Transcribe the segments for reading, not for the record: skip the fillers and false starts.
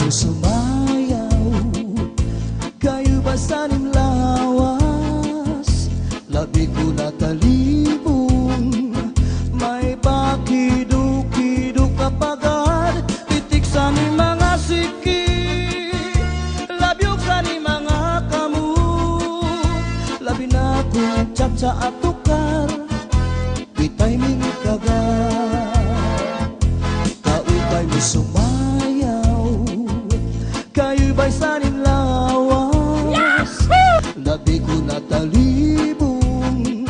mo sumayaw, kayo ba sanim lawas? Labi ko natalibong, may pakido-kido kapagad, titik sa ni mga siki, labyog sa ni mga kamu, labi na kong tsa at tukar, bitay ming kagat. Kaupay mo sumayaw, kayo ba'y sanim lawas? Labi ko natalibong,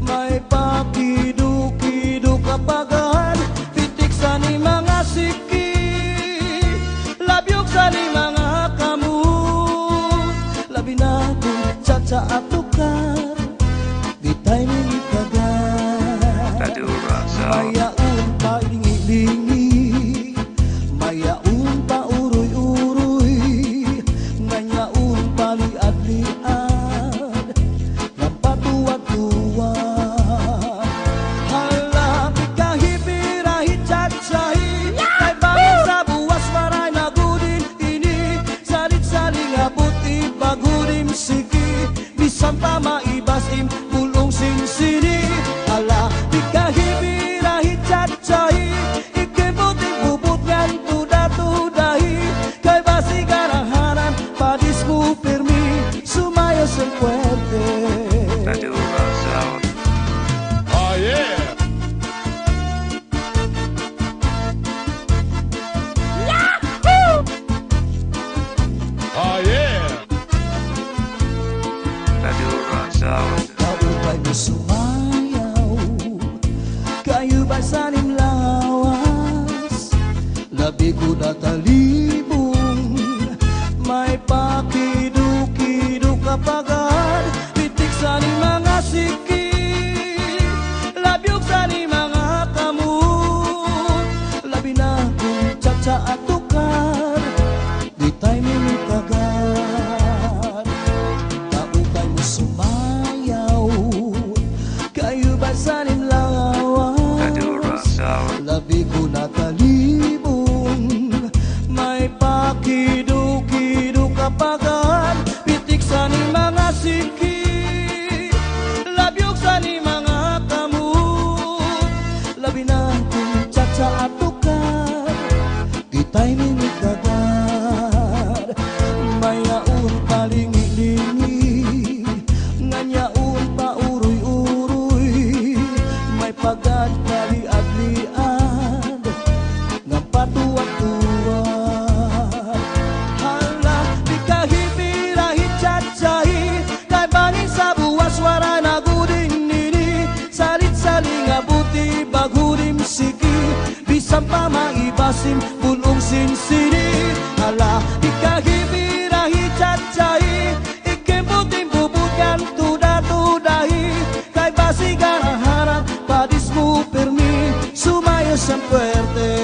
may pakido-kido kapagad, pitik sa ni mga siki, labyog sa ni mga kamu, labi na kong tsa at tukar, bitay ming kagat. Mayaon pa lingi-lingi, mayaon pa uroy-uroy, ngayaon pa liad-liad, ng patuwa-tuwa. Halapit kahipirahi tsatsay, kay bangin sa buwas maray na gudin ini, salit-saling abot ibagurim siki, bisan pa maibasim pulong sinsini. Halapit kahipirahi tsatsay, ikibuting bubut ngan tuda-tudahi, kay basi garahanan padis mo pirmi, sumayo sa puwerte. Oh yeah! Yahoo! Oh yeah! Kaupay mo sumayaw, kayo ba sanim lawas? Labi ko natalibong, may pakido-kido kapagad, pitik sa ni mga siki, labyog sa ni mga kamu, labi na kong tsa at tukar, bitay ming kagat. Kaupay mo sumayaw, kayo ba sanim lawas? Labi ko natalibong, may pakido-kido kapagad, pitik sa ni mga siki, labyog sa ni mga kamu, labi na kong tsa at tukar, bitay ming kagat. Mayaon pa lingi-lingi, ngayaon pa uroy-uroy, may pagad kaliad-liad, ng patuwa-tuwa. Hala, di kahipirahi tsatsay, kay bangin sa buwas wara na gudin nini, salit-saling abuti bagurim siki, bisan pa maibasim pulong sinsini. Hala, di kahipirahi tsatsay, ikibuting bubukan tuda-tudahi, kay basi garahanan padis mo pirmi, sumayo sa puwerte.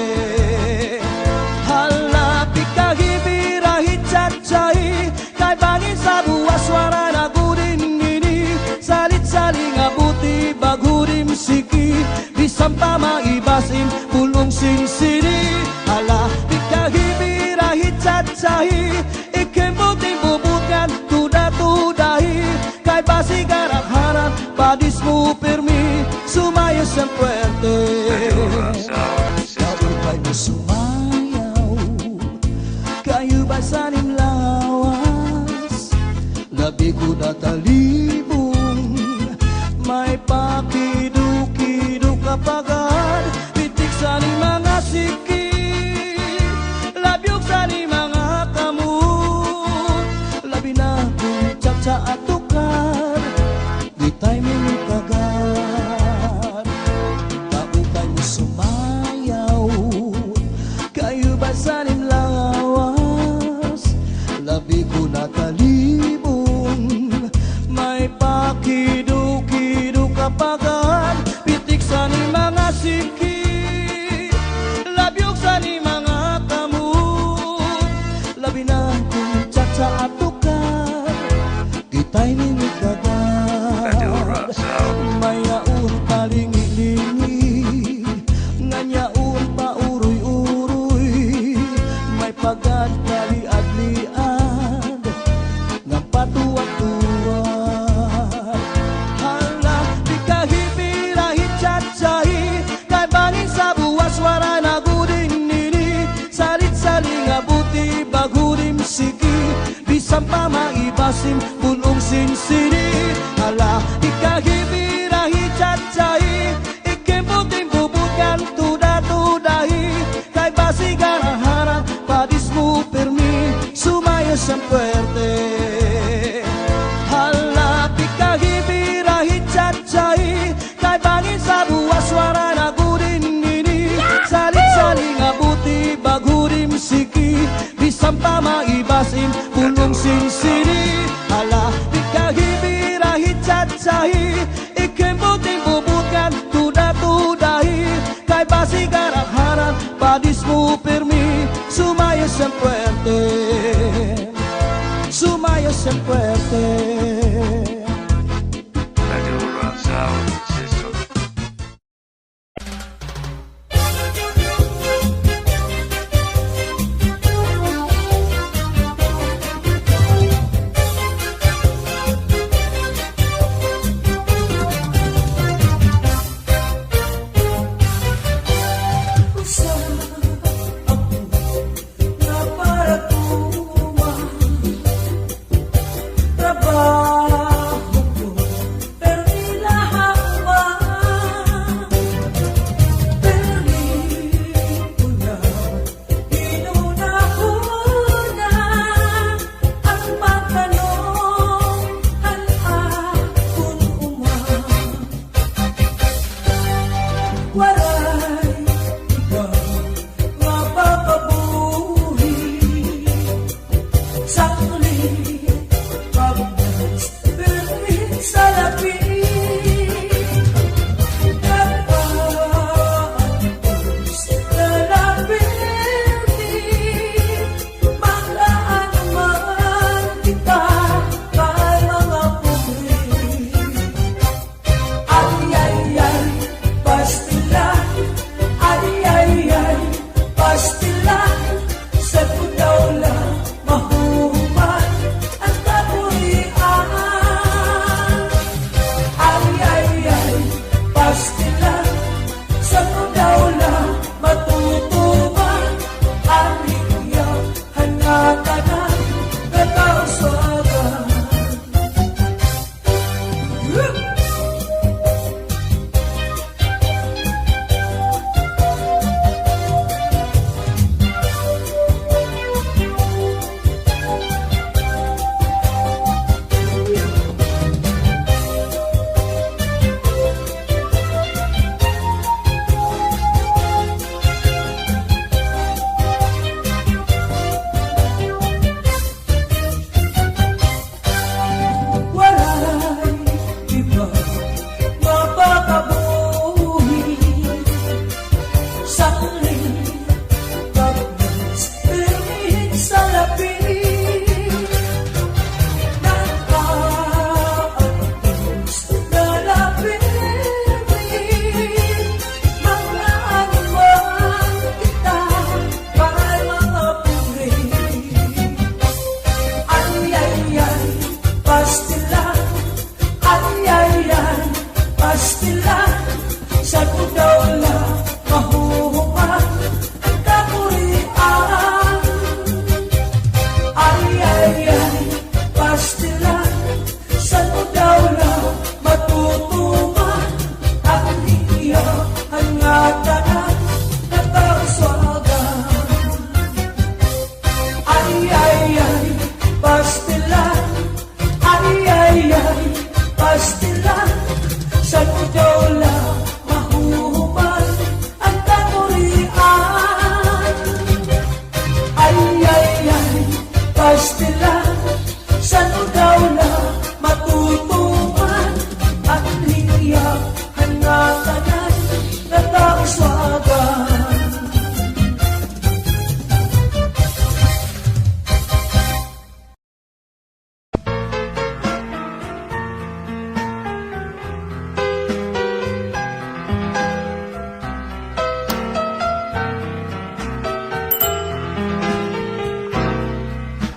Hala, di kahipirahi tsatsay, kay bangin sa buwas wara na gudin ini, salit-saling abuti bagurim siki, bisan pa maibasim pulong sinsini. Hala, di kahipirahi tsatsay, ikibuting bubukan tuda-tudahi, kay basi garahanan padis mo pirmi, sumayo sa puwerte. Kaupay mo sumayaw, kayo ba sanim lawas? Labi ko natalibong, may pakido-kido kapagad, pitik sa ni mga siki, labyog sa ni mga kamu, labi na kong tsa at tukar, bitay ming kagat. Kaupay mo sumayaw, kayo ba sanim lawas? Labi ko natalibong, may pakido-kido kapagad, pitik sa ni mga siki, labyog sa ni mga kamu, labi na kong tsa at tukar, bitay ming kagat. bisan pa maibasim punong sinsini. Ala ikahibirahi cacai ikemputing bubutkan tuda-tudahi kay basigaraharan padismu permi sumaya san fuerte. Hala ikahibirahi cacai kay bangin sa buwas suara nagurin ini saling-saling abuti bagurim siki bisan pa maibasim punong sinsini. Hala ikahibirahi cacai ikemputing bubutkan tuda-tudahi kay basigaraharan padismu permi sumaya san fuerte, sumaya san fuerte. Radio Razao System.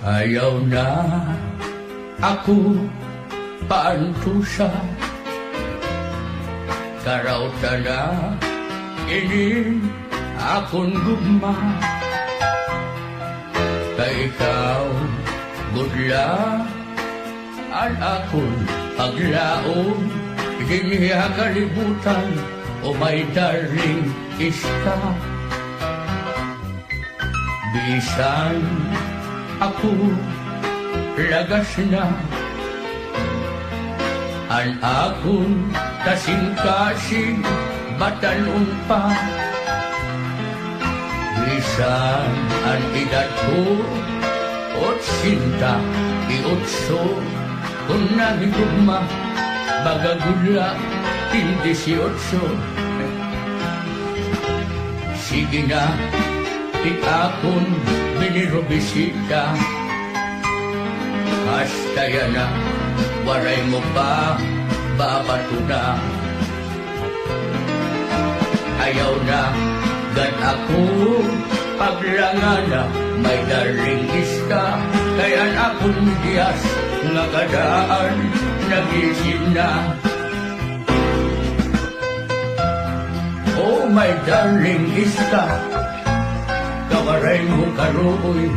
Ayaw na ako paantusa, karauta na ini akong gugma. Kay ikaw Budla ang akong paglaom, Giniya kalibutan, o my darling iska. Bisan ako lagas na, ang akong kasing-kasing batanon pa. Bisan ang edad ko, 88, kung nagigugma, bagagula, 18. Sige na, ikakon binirobisita. Hasta yan na, waray mo pa, babato na. Ayaw na, gan ako, paglangan na, may darling iska. Kaya akong diyas, nga kadaan, nagising na. Oh, my darling iska, kawaray mo karoy.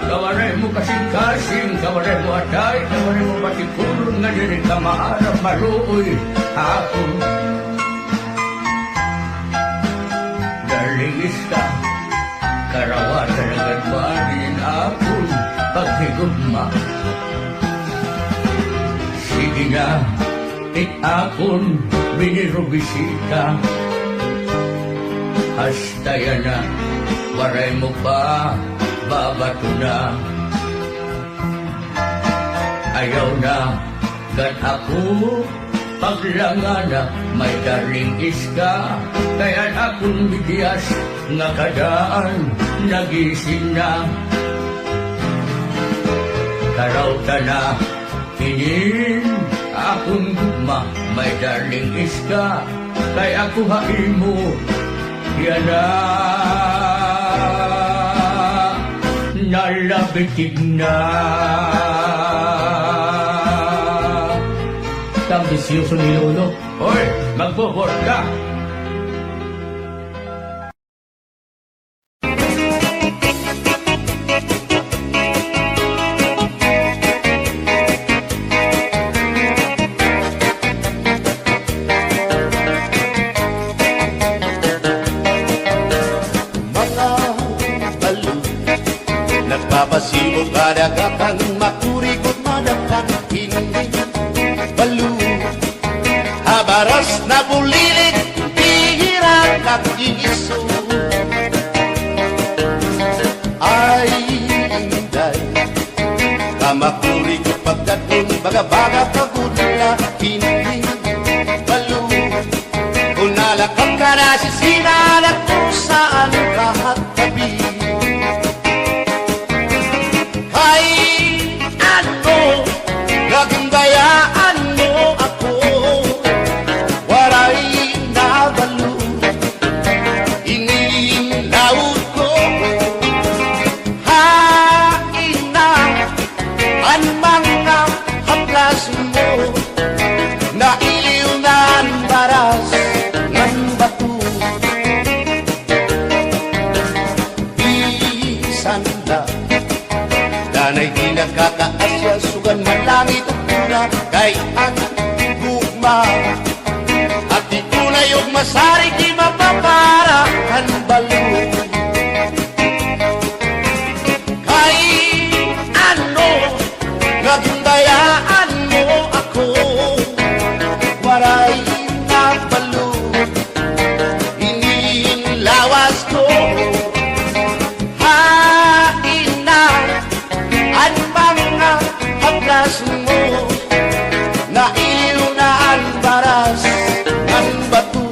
Kawaray mo kasing-kasing, kawaray mo atay, kawaray mo patikulong nga diri ka maharap maroy. Ako, darling iska, karawatan ang gadwanin akong paghigugma. Sige na, akong binirobisita. Hasta yan na, waray mo pa, babato na. Ayaw na, gan ako, paglangan na, may darling iska. Kaya akong bigyan nga kadaan, nagising na. Karauta na, hinin akong gugma, may darling iska. Kaya ako hain mo, yan na. Nalabitig na. Tambisyoso ni Lolo. Hoy, magbobor ka. Nagpapasibog kadagatan, makurikot madapan, hindi balo. Habaras na bulilit, hihirat at iiso. Ay, inday, kamakurikot pagkatun, baga-baga pagudla, hindi balo. Kung nalakang ka na sisinanak kung saan kahat tabi. Gagandayaan mo ako, waray nabalo, inilaot ko. Hain na ang mga haplas mo, nailiw na ang baras ng bato. Bisan na, danay di nakakaasya, sugan man langit o pula, kay ang gugma. At di tunay yung masarig, di mapapara ang balo. Kay ano, nagundayaan mo ako, waray na balo, inilawas ko. Hain na ang mga haplas mo, nailiw na ang baras ng bato.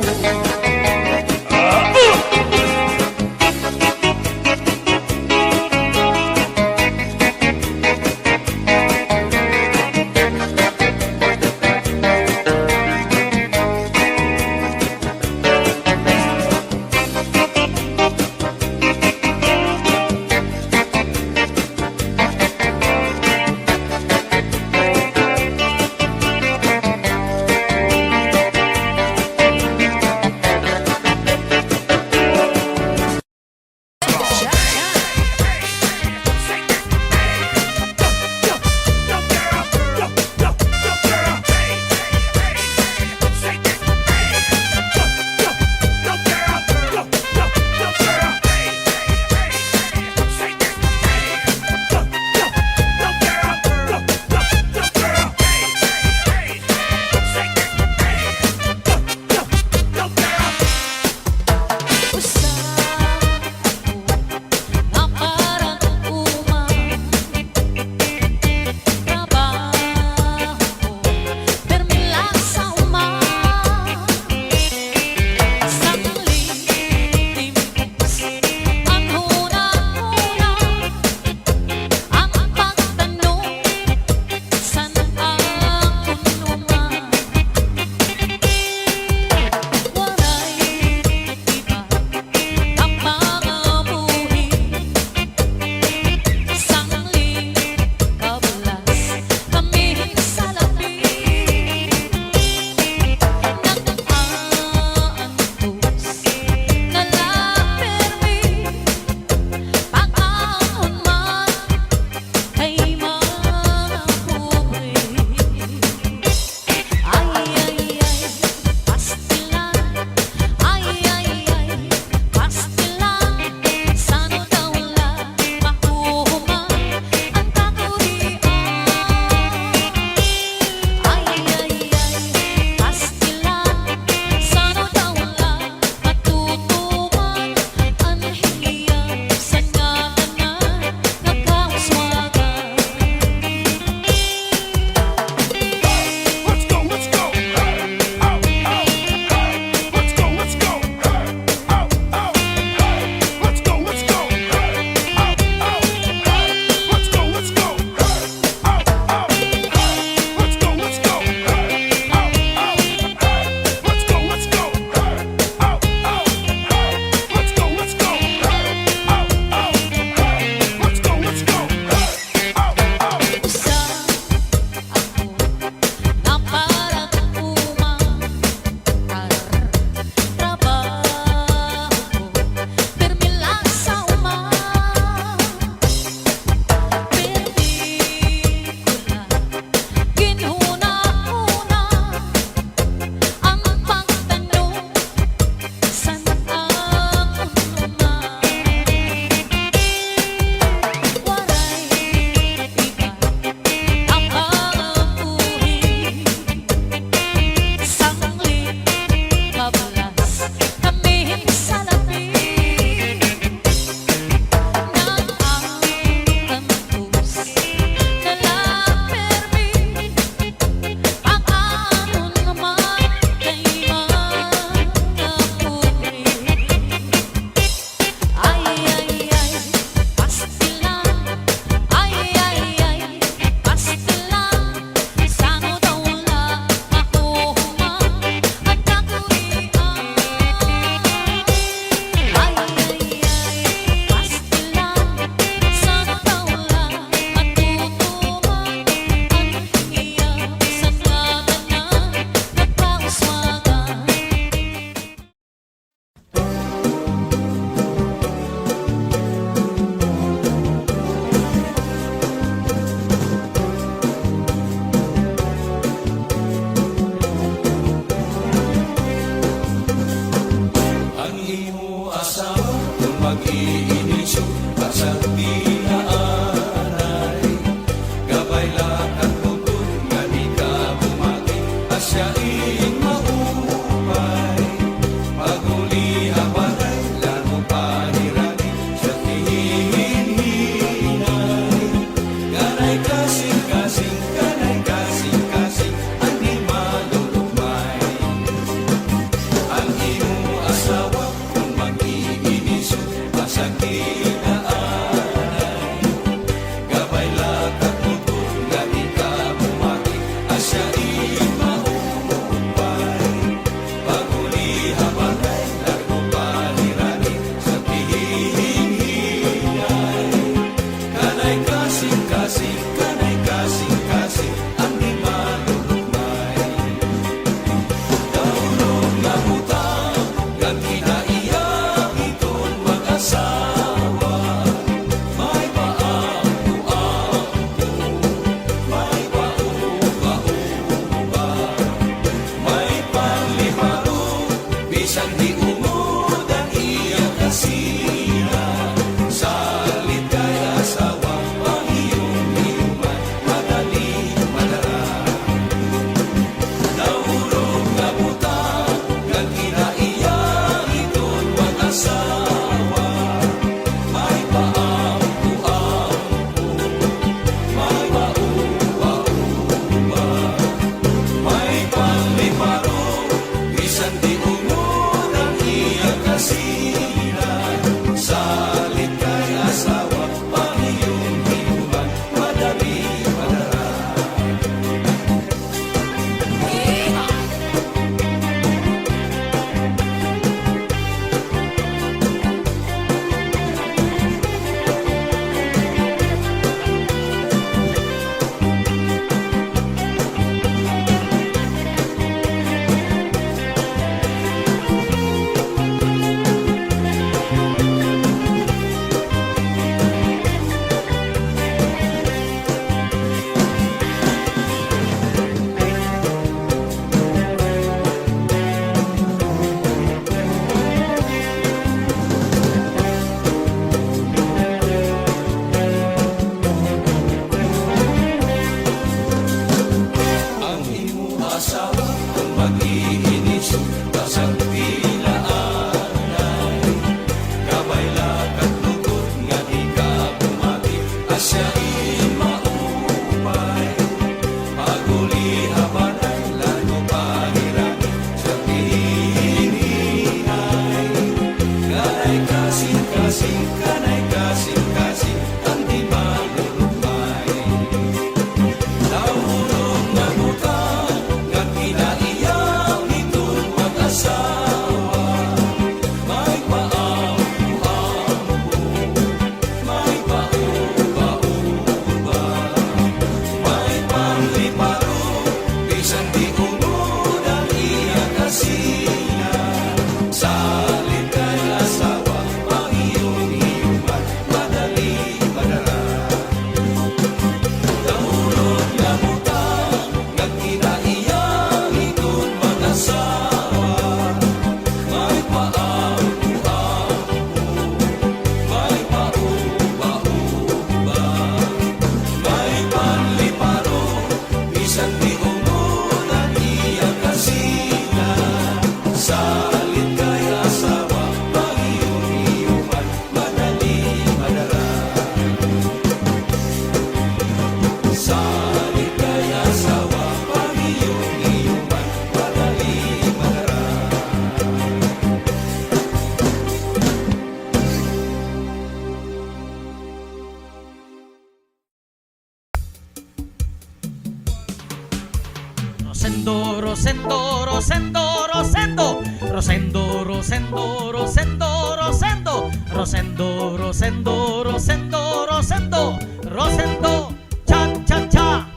Rosendo, Rosendo, Rosendo, Rosendo, Rosendo, Rosendo, Rosendo, Rosendo, Rosendo, Rosendo, Rosendo, Rosendo, Rosendo, cha cha cha.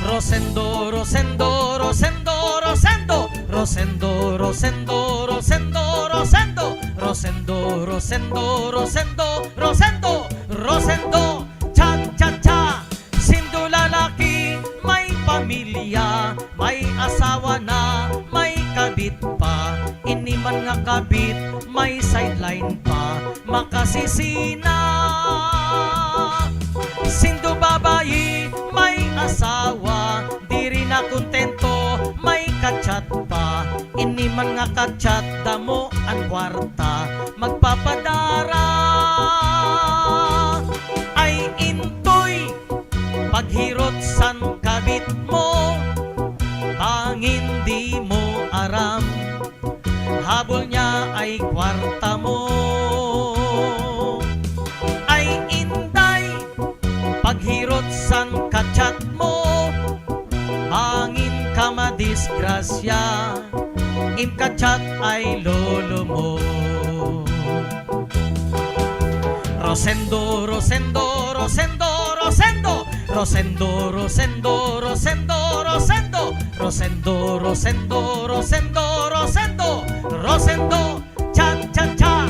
Rosendo, Rosendo, Rosendo, Rosendo, Rosendo, Rosendo, Rosendo, Rosendo, Rosendo, Rosendo, Rosendo, Rosendo, Rosendo, cha cha cha. Sindo lalaki, may pamilya, may asawa na, may kabit pa. Ini man nga kabit, may sideline pa, makasisina. Sindo babayi, may asawa, di rin na kontento, may kachat pa. Ini man nga kachat, damo ang kwarta, magpapadara. Ay intoy, paghirot san kabit mo, bangin di mo aram, habol niya ay kwarta mo. Ay inday, paghirot san kachat mo, bangin ka madisgrasya, im kachat ay lolo mo. Rosendo, Rosendo, Rosendo, Rosendo, Rosendo, Rosendo, Rosendo, Rosendo, Rosendo, Rosendo, Rosendo, Rosendo, Rosendo, cha cha cha.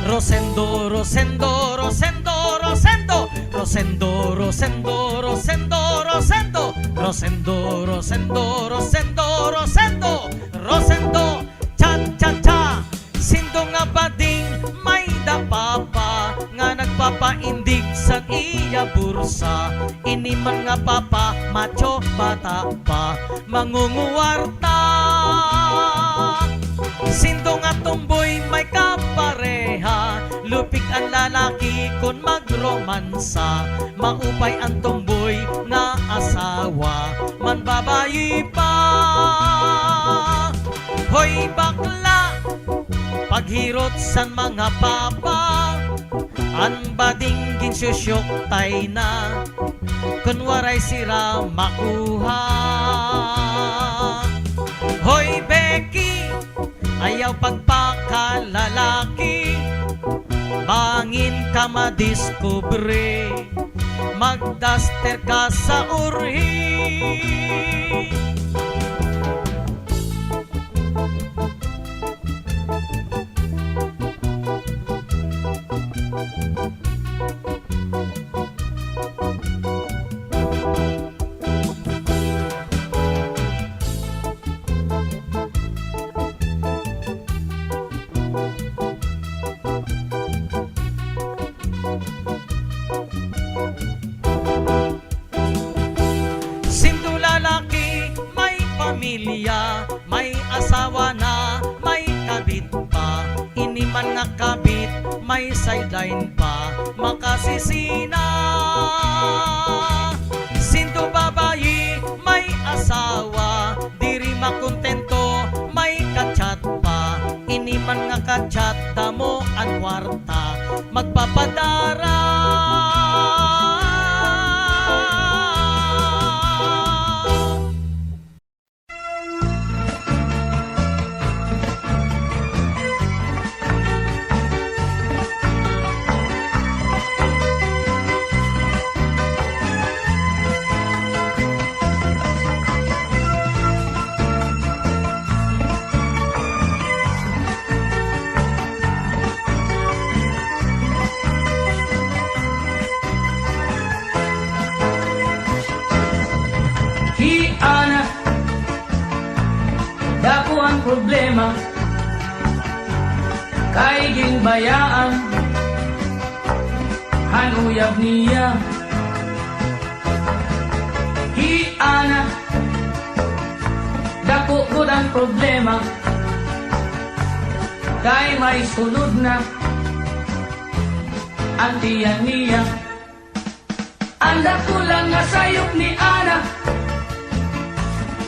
Rosendo, Rosendo, Rosendo, Rosendo, Rosendo, Rosendo, Rosendo, Rosendo, Rosendo, Rosendo, Rosendo, Rosendo, Rosendo, cha cha cha. Sindo nga bading may dapapa, nga nagpapaindig sa iya bursa. Ini man nga papa, macho bata pa, mangunguwarta. Sindo nga tumboy may kapareha, lupig ang lalaki kon magromansa. Maupay ang tumboy nga asawa, man babayi pa. Hoy bakla, paghirot san mga papa, an bading ginsusyok tay na, kunwaray sira makuha. Hoy Becky, ayaw pagpakalalaki, bangin ka madiskubre, magdaster ka sa urhi. May asawa na, may kabit pa. Ini man nga kabit, may sideline pa, makasisina. Sinto babayi, may asawa, diri makontento, may kachat pa. Ini man nga kachat, damo ang kwarta, magpapadara. Ana, dako ang problema, kay ginbayaan, hanuyab niya. Ana, dako gud ang problema, kay may sunod na, ang tiyan niya. Anda ko lang nga sayop ni Ana,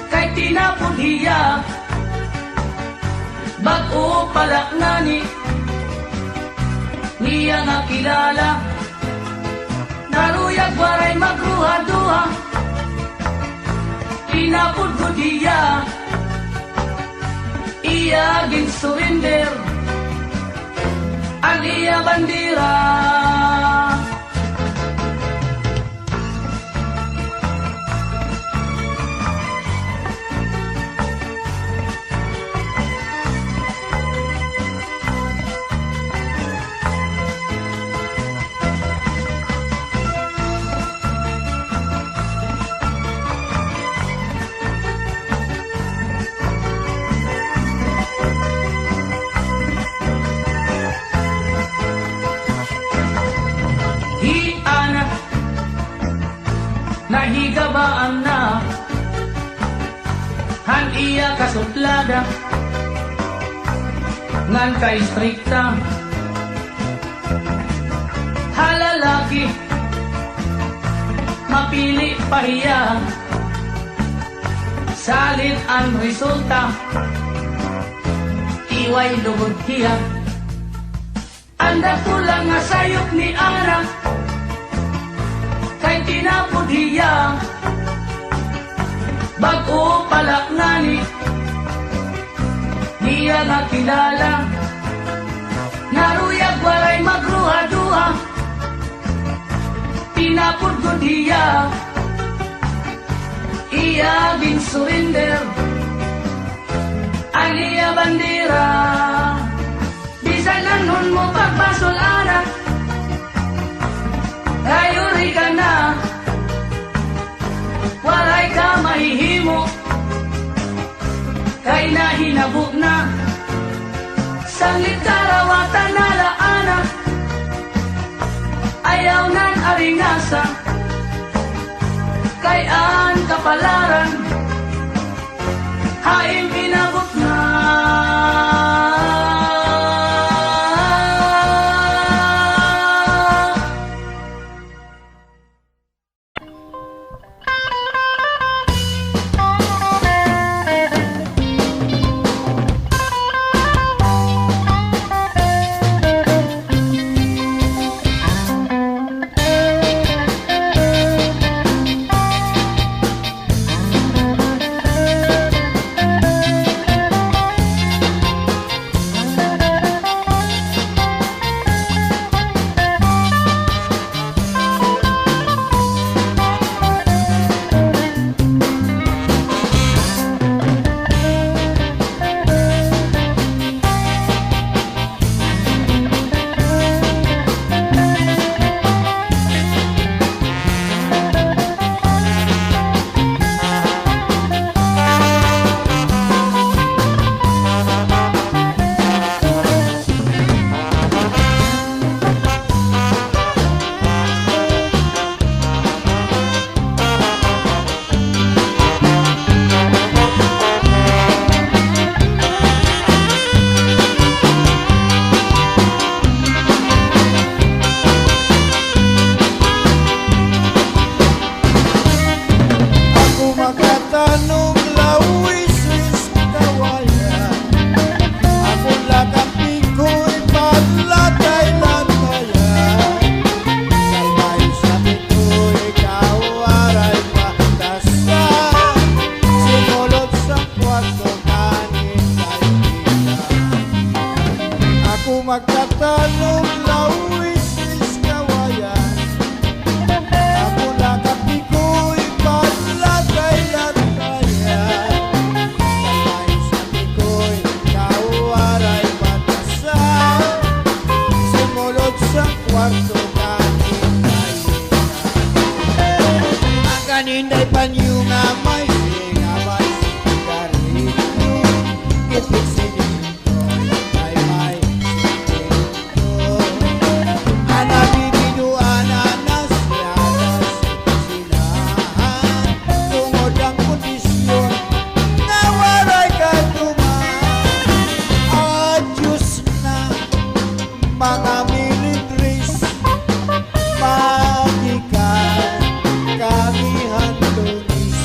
kay tinapon hiya, bag-o palak nani, niya nga kilala, naruyag waray magruha-duha, tinapod ko diya, iya ginsurrender ang iya bandera. Hiana, nahigabaan na, han iya kasuplada, ngan ka-istrikta, halalaki, mapili pahiya, salit ang resulta, iway lugod hiya. Anda pulang nga sayop ni Ana, kay tinapod hiya, bago palak ngani, hiya nga kilala, naruyag walay magruha-duha, tinapod ko hiya, iya ginsurrender ang iya bandera. Bisan nanon mo pagbasol anak, ayuri ka na, walay ka mahihimo, kay nahinabok na, sanglit karawatan nalaana, ayaw nan aringasa, kay an kapalaran, haing pinabot na. Magtatanong lawis is kawayan, ako lakapi ko'y panlatay-latayan, kalay sabi ko'y kawaray batasan, simulot sa kwarto ang kaninday panyo nga may singamay sigarilyo, ipit sinito ay may mga militaries, magikan kami handonis.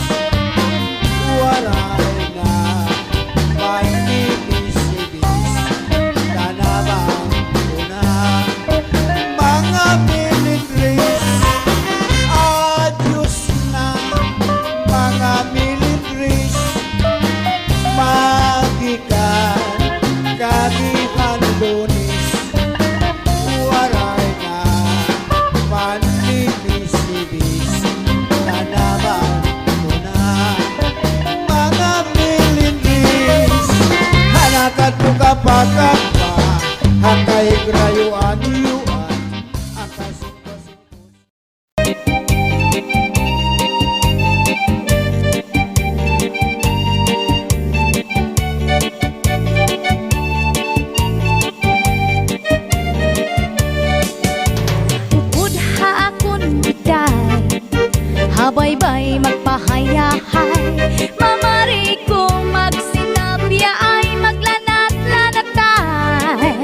Habaybay magpahayahay, mamari kong magsinabya ay maglanat-lanatay.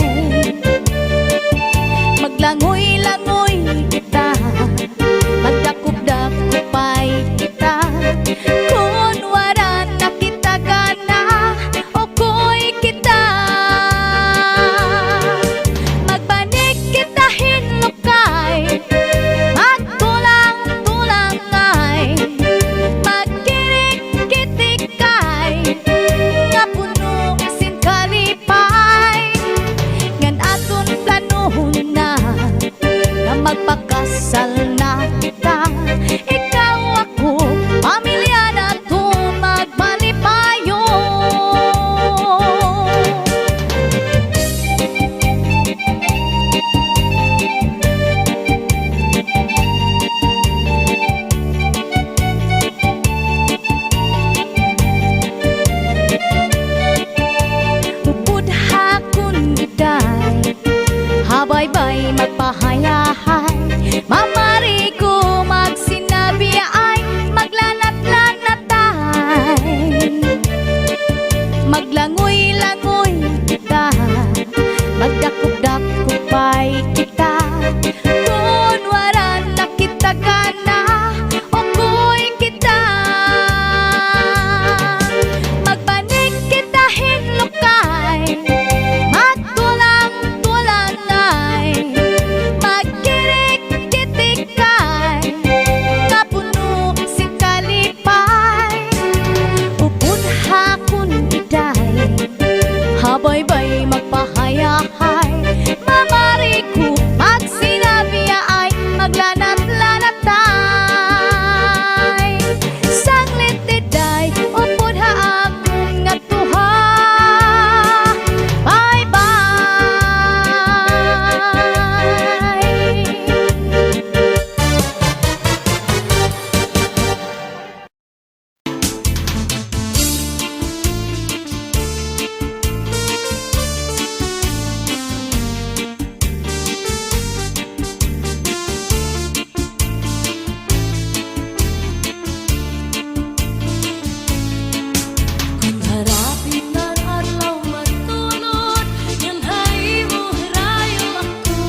Maglangoy-langoy kita, magdakop-dakopay kita. Kung wala na kita gana, okoy kita. Magbanig kita hinlukay, magtulang-tulangay, magkirik-kitikay, nga puno sin kalipay. Ngan aton planuhon na, nga magpakasal na kita. Ikaw ako, pamilya na to magmalipayo. Upod hakon giday, habaybay magpahayahay, mamari ko magsinabi ay maglanat-lanatay. Maglangoy-langoy kita, magdakop-dakopay kita. Kung wala na kita gana, okoy kita. Magbanig kita hinlukay, magtulang-tulangay, magkirik-kitikay, kapuno sin kalipay. Upod hakon giday, habaybay magpahayahay, mamari ko magsinabi ay maglanat-lanatay. Sanglit diday, upod haakon nga tuha, bye-bye. Kung harapin ng adlaw matulog, yan hay mo hirayo ako.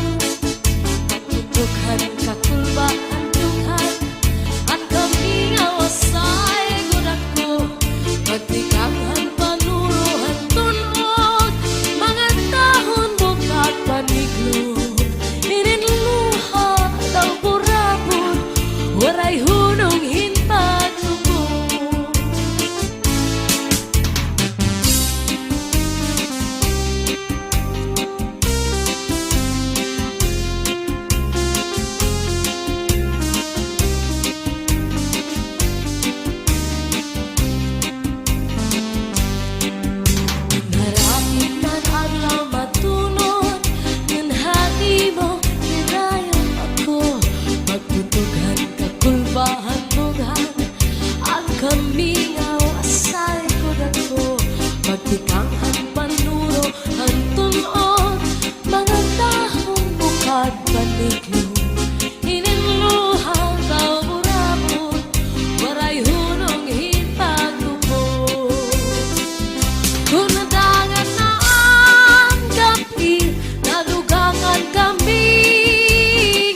Tutukan kakulbaan tunghan, at kamingaw asay gudak ko. Pagtikanghan panuruhan tunog, mga tahon bukat paniglog. Ininluha daw burabot, waray hunong hintag lubog. Harapin man adlaw matunod, ngan hati mo hirayon ako. Magtutugan kakulbahan tughan, ang kamingaw asay gudak ko. Magtikanghan panuro ang tunog, mga tahong bukad paniglog. Ininluha daw burabot, waray hunong hintag lubog. Kung nadangan na ang gabi, nadugangan kami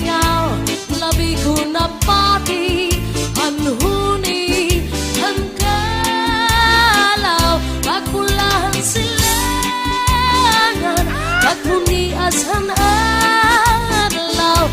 ngaw. Labi ko na pati, anhuni, ang kalaw. Pagpulahan silangan, pagmunias ang adlaw.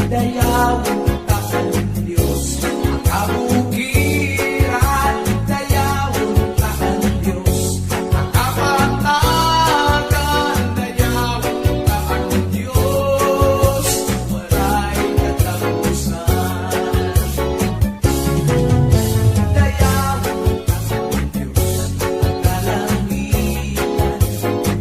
dayawon ka ang Diyos. Ang kabukiran, dayawon ka ang Diyos. Ang kapatagan, dayawon ka ang Diyos. Walay katapusan. Dayawon ka ang Diyos. Ang kalangitan,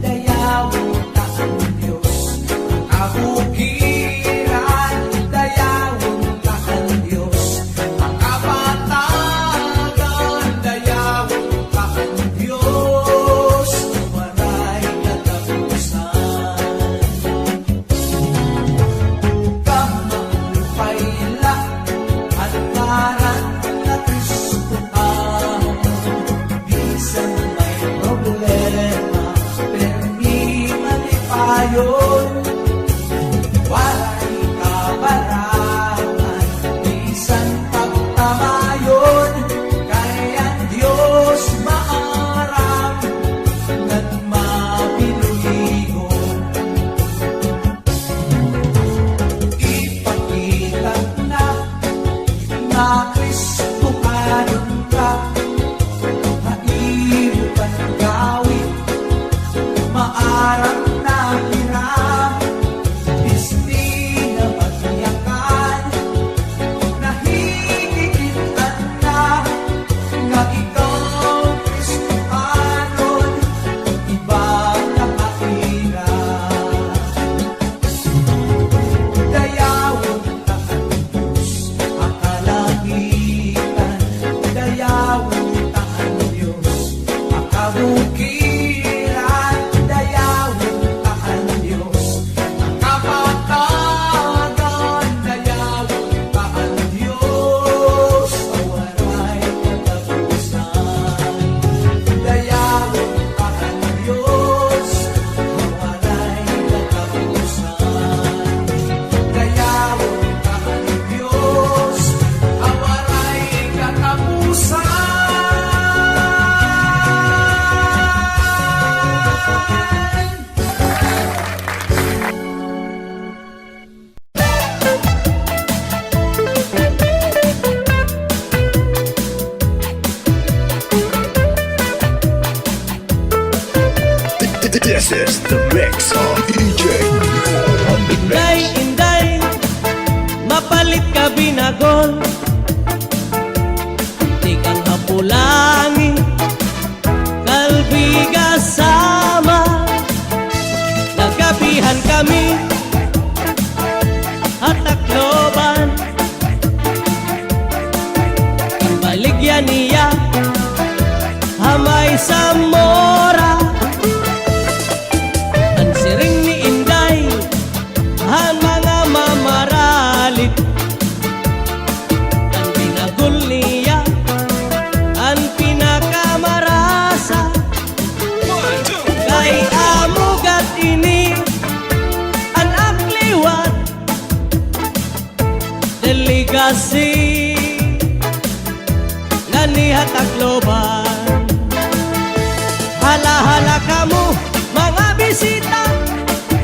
dayawon ka ang Diyos. Ang kabukiran, dayawon ka ang Diyos. Ang kapatagan, dayawon ka ang Diyos. Walay katapusan. Kamangpayla at parang na Kristo ka. Bisan may problema, permi malipayon. Walay kabarangan, bisan pagtamayon. Kaya ang Diyos maaram, nagmapinuligon. Ipakita na Kristo kanon ka. Mairupan gawin, maaram na hiram. Isti na magyakan, nahigitan na, nga ikaw Kristo kanon, ibang nakahirap. Dayawon ka ang Diyos, ang kalangitan, dayawon ka ang Diyos. Ang kabukiran, dayawon ka ang Diyos. Ang kapatagan, dayawon ka ang Diyos. Walay katapusan. Dayawon ka ang Diyos. Walay katapusan. Dayawon ka ang Diyos. Walay katapusan. This is the mix of DJ on the Inday, mix. inday, mapalit ka binagol. Di kang hapulangi, kalbiga sama. Nagabihan kami, at takloban. Baligyan niya, hamay sa mora. Ang siring ni Inday, ang mga mamaralit. Ang binagol niya, ang pinakamarasa. Kay amugat ini, ang akliwat, delegasi, ganihat takloban. Hala-hala kamu, mga bisita,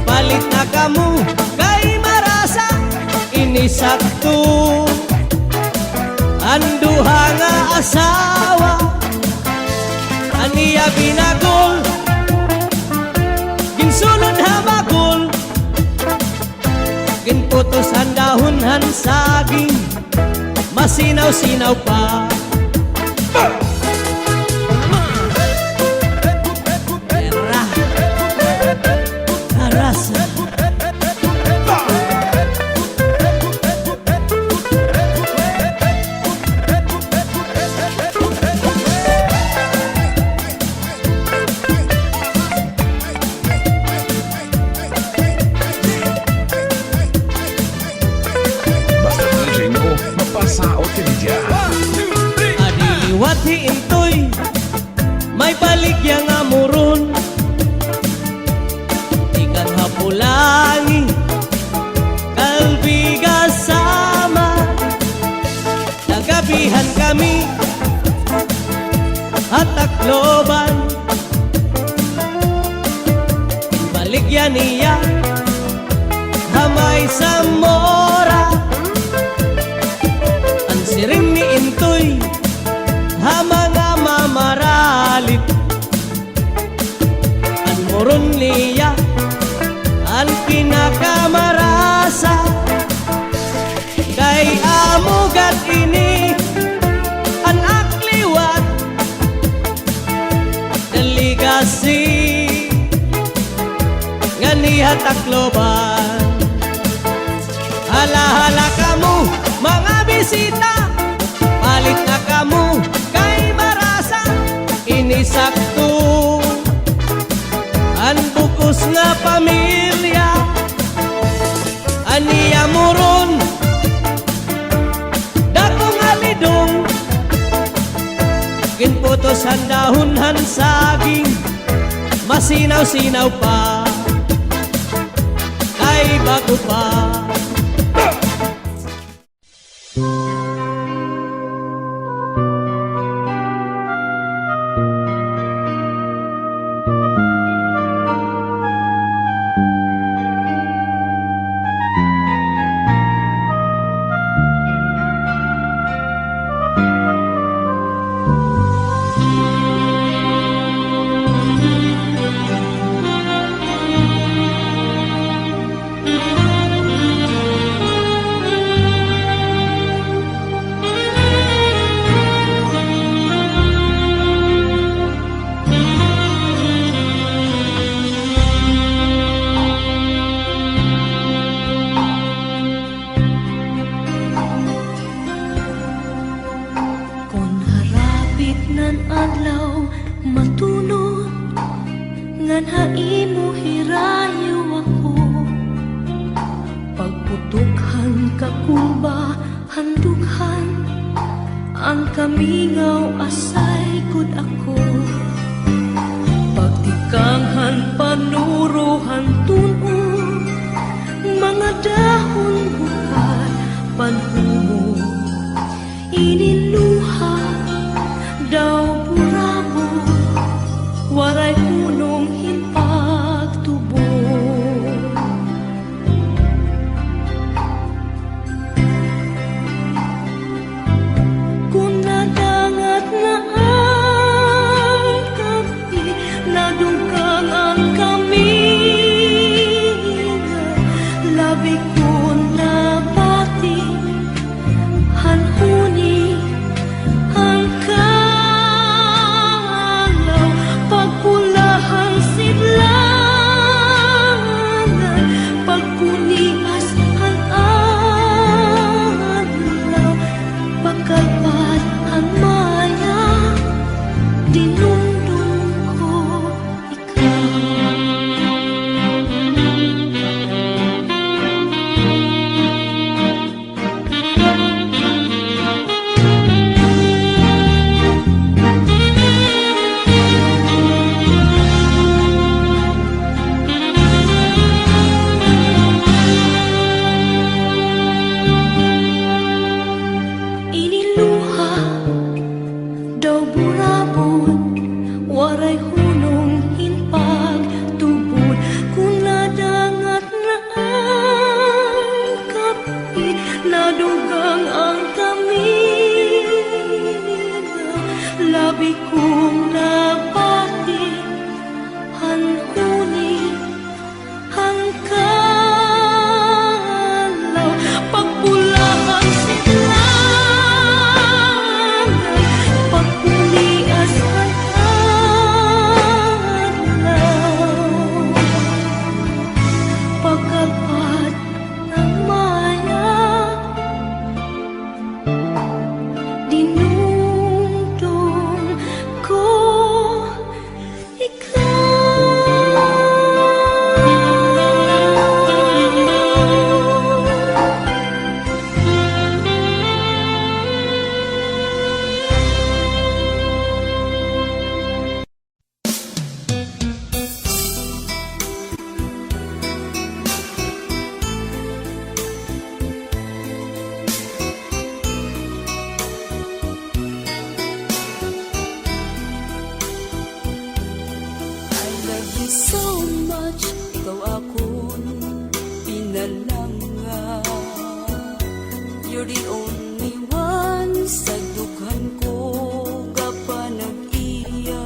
palit na kamu, kay marasa, inisakto. Anduha nga asawa, aniya binagol, ginsulod habagol, ginputos ang dahon saging, masinaw-sinaw pa. Era, harasa. Basta DJ mo, mapasaot ka niya. Adiliwat hiintoy, may baligya nga muron. Ikan hapulangi, kalbiga sama. Nagabihan kami, at takloban. Baligya niya, hamay sa mora. diha Tacloban. Hala-hala kamu mga bisita, palit na kamu kay Marasa. Inisakto an bukos nga pamilya, aniya muron dakong alidong, kinputos ang dahon saging, masinaw-sinaw pa kay bago pa. Kon harapit nan adlaw matunod, ngan haimo hirayo ako. Pagputukhan kakuba handughan, ang kamingaw asay gud ako. Pagtikanghan panuruhan tunog, mga dahon bukat panhumo. Iniluha daw burabo, waray punong hinpagtubo. Kung nadangat na ang kapi, nadugang ang kaminga, labi ko na bati hanhuni ang kalaw, pagpulahang sidlangan, pagpunias ang adlaw, pagkalpat ang maya, dinundong ko ikaw. Iniluha daw burabon, waray hunong hinpagtubod. Kung nadangat na ang kapi, nadugang ang kaminga, labi kong nabati hanhuni ang kalaw, pagpulahan sidlangan, pagpulias ang adlaw, pagkalpat ng maya, dinungdong ko I love you so much, ikaw akong pinalanga. You're the only one sa dughan ko kapanag-iya.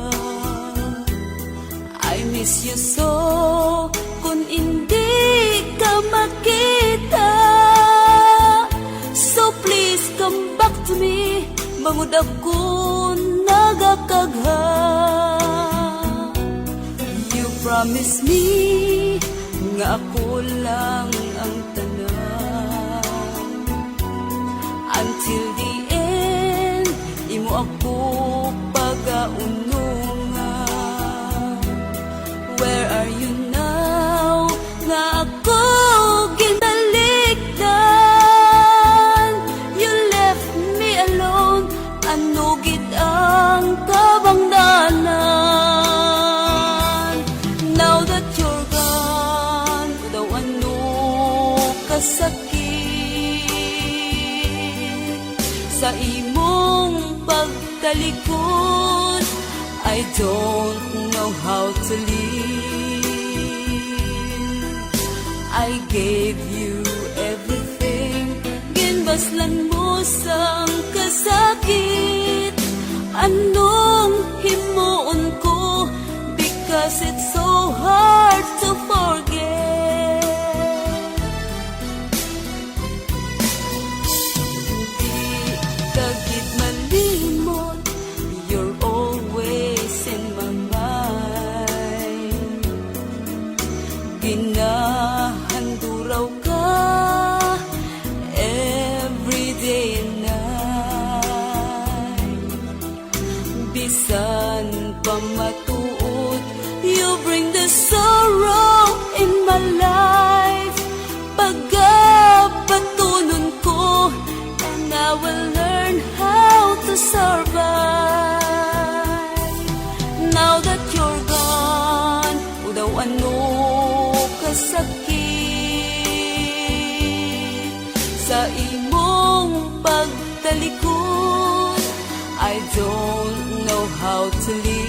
I miss you so, kung hindi ka makita. So please come back to me, bangod ako nagakagha. You promise me nga ako lang ang tanan. Until the end, imo ako pagaunungan. Where are you now? Nga ako ginaligdan. You left me alone. Ano gid ang kabangdanan? Now that you're gone, daw ano kasakit sa imong pagtalikod. I don't know how to live. I gave you everything, ginbaslan mo sang kasakit. Anong himuon ko, because it's so hard to forget. Di ka gid malimot, you're always in my mind. Ginahanduraw ka every day and night. Bisan pa matuod, you bring the sorrow in my life. Pagkapatunon ko, and I will learn how to survive. Now that you're gone, daw ano kasakit sa imong pagtalikod. I don't know how to live.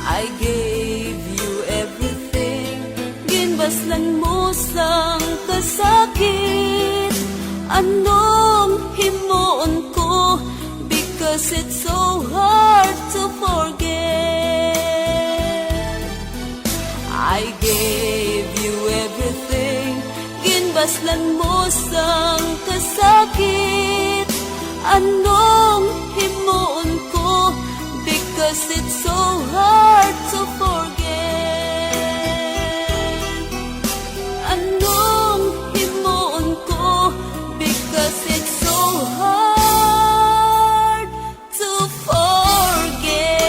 I gave you everything, ginbaslan mo sang kasakit. Anong himuon ko, because it's so hard to forget. I gave you everything, ginbaslan mo sang kasakit. Anong himuon ko, because it's so hard to forget. Anong himuon ko, because it's so hard to forget.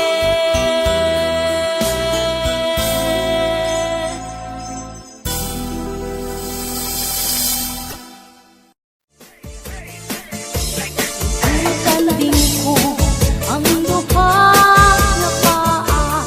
Tanding ko ang duha na paa,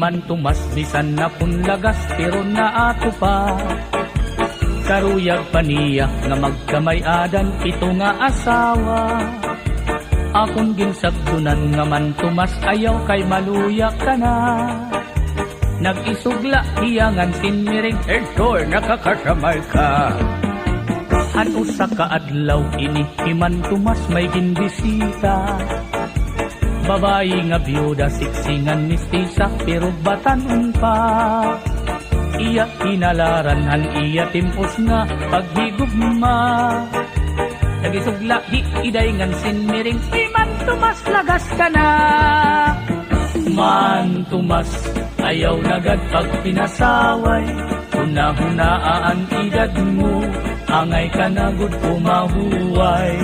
man tumas bisan na punlagas pero na ato pa. Karuyag paniya nga magkamay-adan ito nga asawa. Akong ginsagdunan nga man tumas ayaw kay maluyak ka na. Nag-isugla hiyangan sinmiring Hector nakakasamay ka. Ano sa kaadlaw ini himan tumas may ginbisita. Babayi nga byuda siksingan mistisa pero batanon pa. Iya kinalaran han iya timpos nga paghigugma. Nagisugla di idayngan sinmiring himan tumas lagas ka na. Man tumas ayaw nagad pag pinasaway. Hunahunaan edad mo angay ka na gud pumahuway.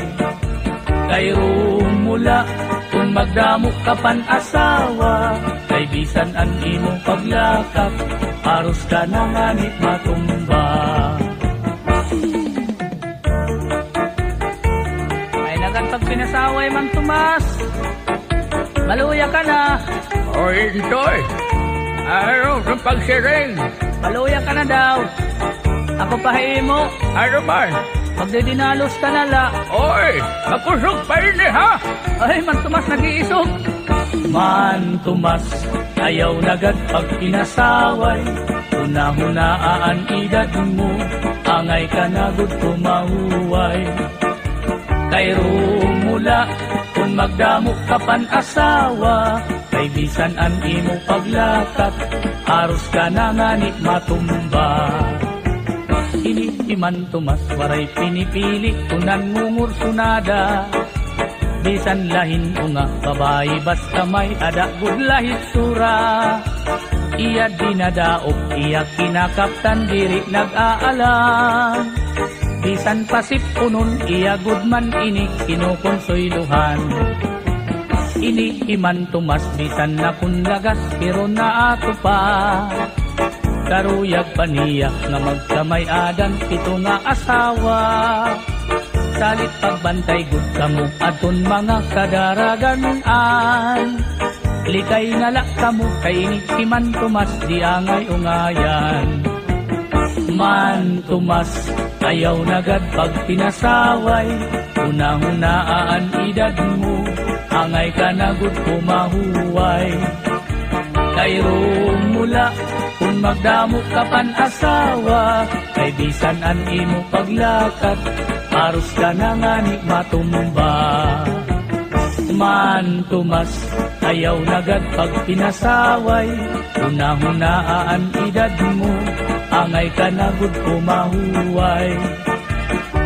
Kay rumula kung magdamok ka pan asawa. Kay bisan ang imong paglakap aros ka na nganit matumba. Ay nagad pag pinasaway man tumas. Maluya ka na. O Intoy, araw sa pagsiring. Maluya ka na daw. Ako pahimo. Ano ba? Magdidinalos ka na la. Oy, makusog pa rin ha? Ay, man tumas nag-iisog. Man tumas, ayaw nagad pag pinasaway. Hunahunaan edad mo, angay ka na gud kumahuway. Kay rumula, kung magdamok ka pan asawa. Kay bisan ang imo paglakat, aros ka na nganit matumba. Inihiman tumas, waray pinipili, kunan ngungursunada. Bisan lahin o nga, babae basta may adagod lahit sura. Iya dinadaog, iya kinakaptan, diri nag-aalam. Bisan pasip unon, iya gudman ini kinukonsoyluhan. Inihiman tumas, bisan na kunlagas, pero na ato pa. Karuyag paniya nga magkamay-adan ito nga asawa. Salit pagbantay gud kamo aton mga kadaraganan. Likay nala kamo kay inihiman tumas di angay ungayan. Man tumas ayaw nagad pag pinasaway. Unahunaan edad mo angay ka na gud kumahuway. Kay rumula kung magdamok ka pan asawa. Kay bisan an imo paglakat aros ka na ngani matumba. Man tumas ayaw nagad pag pinasaway. Hunahunaan edad mo angay ka na gud kumahuway.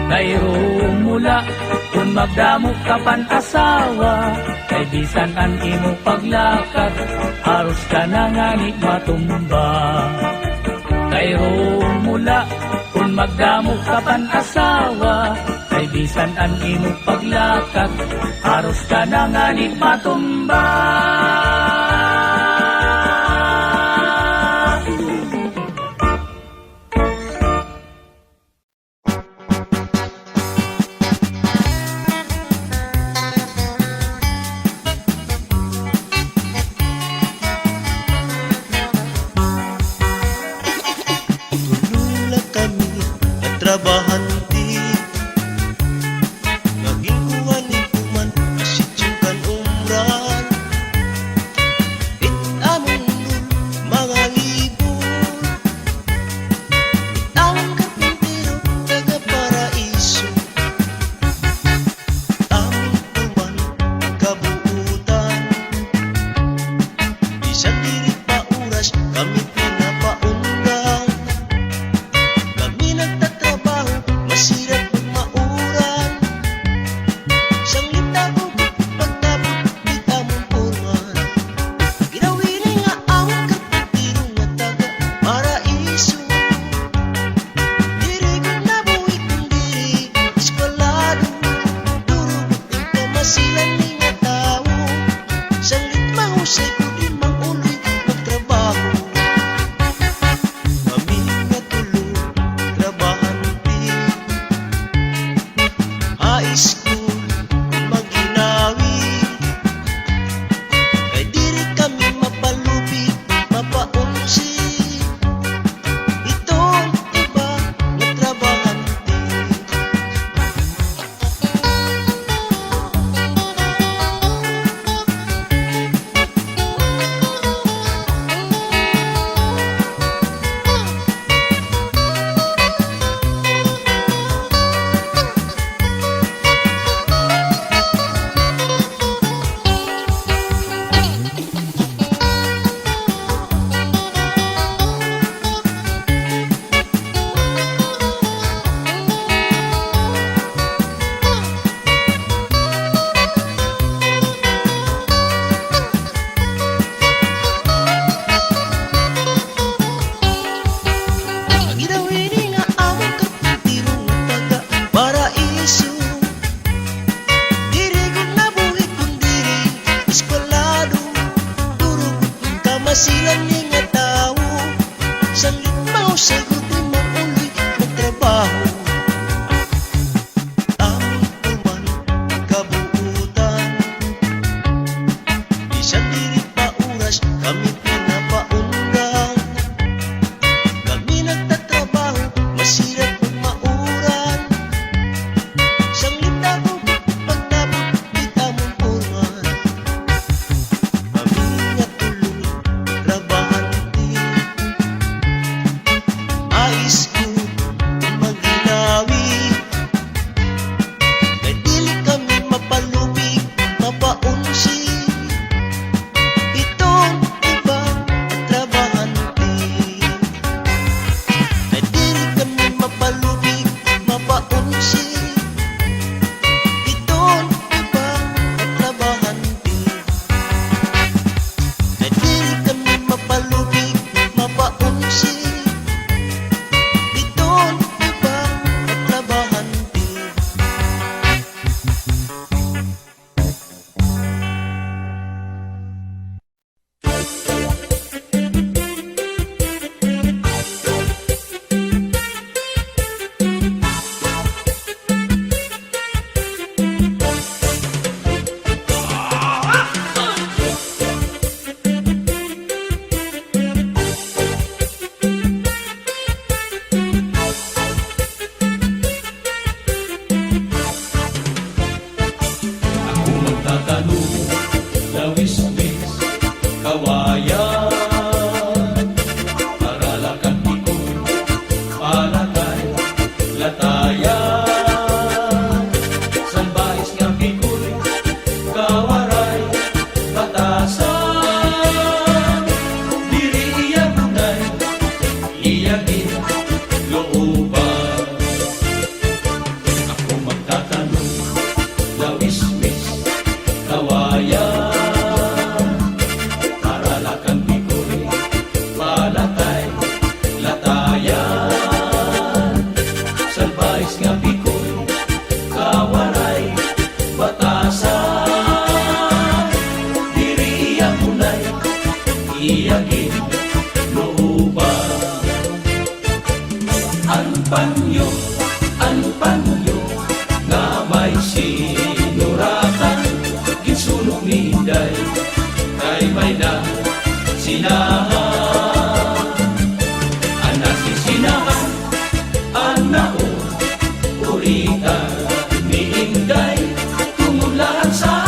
Kay rumula kung magdamok ka pan asawa. Kay bisan ang imo paglakat aros ka na ngani matumba. Kay rumula kung magdamok ka pan asawa. Kay bisan ang imo paglakat aros ka na ngani matumba. Trabahanti naging kuwanin kuman asit yung kanumran. It among mga libur. Tawang kapintero taga paraiso. Among tuman kabuutan. Isang dirit pa oras kami pinapaundan. Kami nagtatrabaho masirap mauran. Sanglit ako pagtabot kita mong porman. Mamingat tuloy, trabahan din. Ais ko maginawi. Kay dili kami mapalubig, mapaunsi. Itong iba trabahan din. Kay dili kami mapalubig, mapaunsi. Itong iba trabahan din. Kay dili kami mapalubig, mapaunsi. Itong iba trabahan din. Ako magtatanong, lawis-wis, kawayan. Paralakan ikon, palakay, latayan. Salbahis nga pikoy, kawaray, batasan. Diri iya gunay, iyagin, looban. Ako magtatanong, lawis-wis, kawayan. Paralakan pikoy, palatay, latayan. Salbahis nga pikoy, kawaray, batasan. Diri iya munay, iyagin, looban. Ang panyo, nga may sinuratan, ginsulong niday, kay may na sinahan. Ang nasisinahan, ang naon, uritan ni Inday, tumulaan sa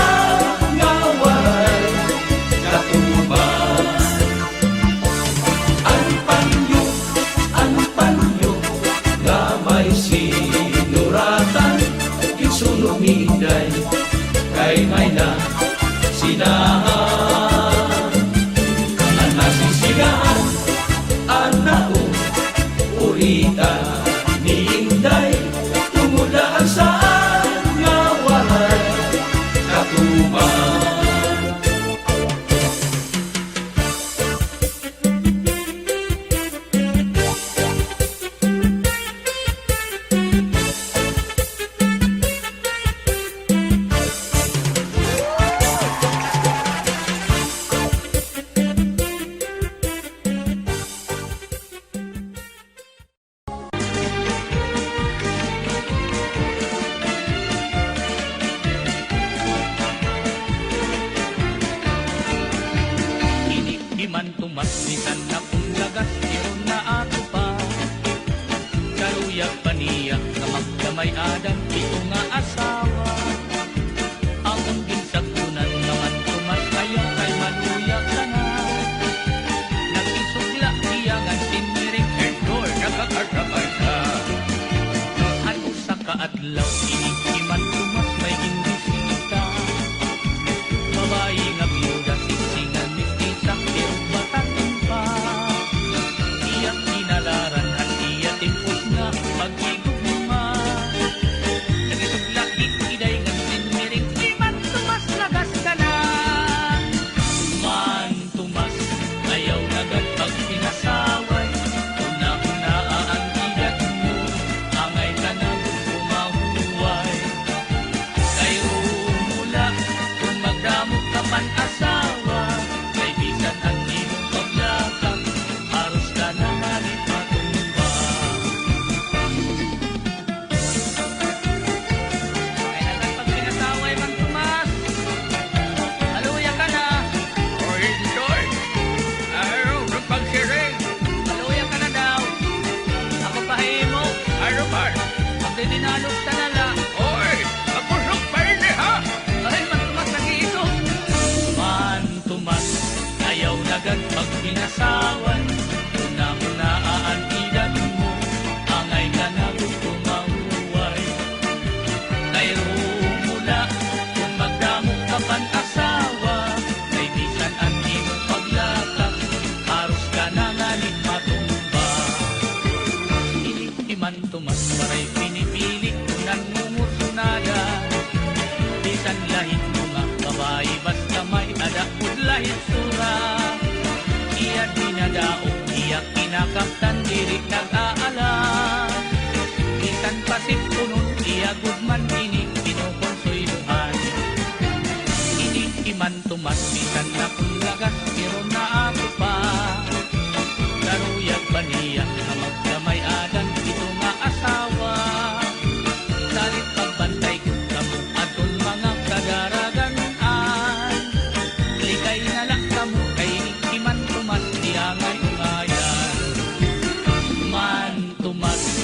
nga waray katuban. Ang panyo, nga may sinuratan, ginsulong niday, kay may na sinahan. Ang nasisigahan, ang naon, uritan ni Inday, tumulaan sa nga waray katuban. Di man tumaslitan na kung lagas, iyon na ato pa. Karuyag paniyak na magdamay adan, ito nga asawa. Ang ginsakunan naman tumas kayo kay maluyak ka na. Nag-isugla iyangan tiniring error, nagkakarapay ka. Ano sa kaadlaw, inikiman tumas may indisita. Babae nga biyuda, sisingan mistisa, pero batatin pa. Iyak inalaran at iyatin pus na pag-igugma. Nag-isugla ikiday nga sinmiring, di man tumas lagas ka na. Man tumas, ayaw nagad pag pinasaway. Una-una ang iyak mo, angay ka na bumahuway. Kayo mula, kung magdamot ka man asawa, kay bisan ang imong paglakang, aros ka na malit matumba. kinalog tanala. Oy, agusok pa rin ha? Ay, mantumas lagi ito. Mantumas, ayaw nagad pag pinasawan. Una-unaan edad mo, angay ka na gusto mahuway. Kairo mula, kung magdamo ka pan-asawa, kay bisan ang iyong paglakak, haros ka na ngalit matumba. Hindi man tumas, paray pinipilit, kunan mumursunada. Bisan lahit mo nga, babae basta may adakod lahit sura. Iya dinadaog, iya kinakaptan, dirik nag-aala. Bisan pasip punod, iya gudman inig, pinukonsoyluhan. Iman tumas, bisan na kulagas, pero na ako pa. Daruyag ba niya, na magdamay adan, ito nga asawa. Dalit pagbantay ko, kamo aton mga kadaraganaan. Ligay na lang kamo, kay iman tumas, di angay ungayan. Man tumas,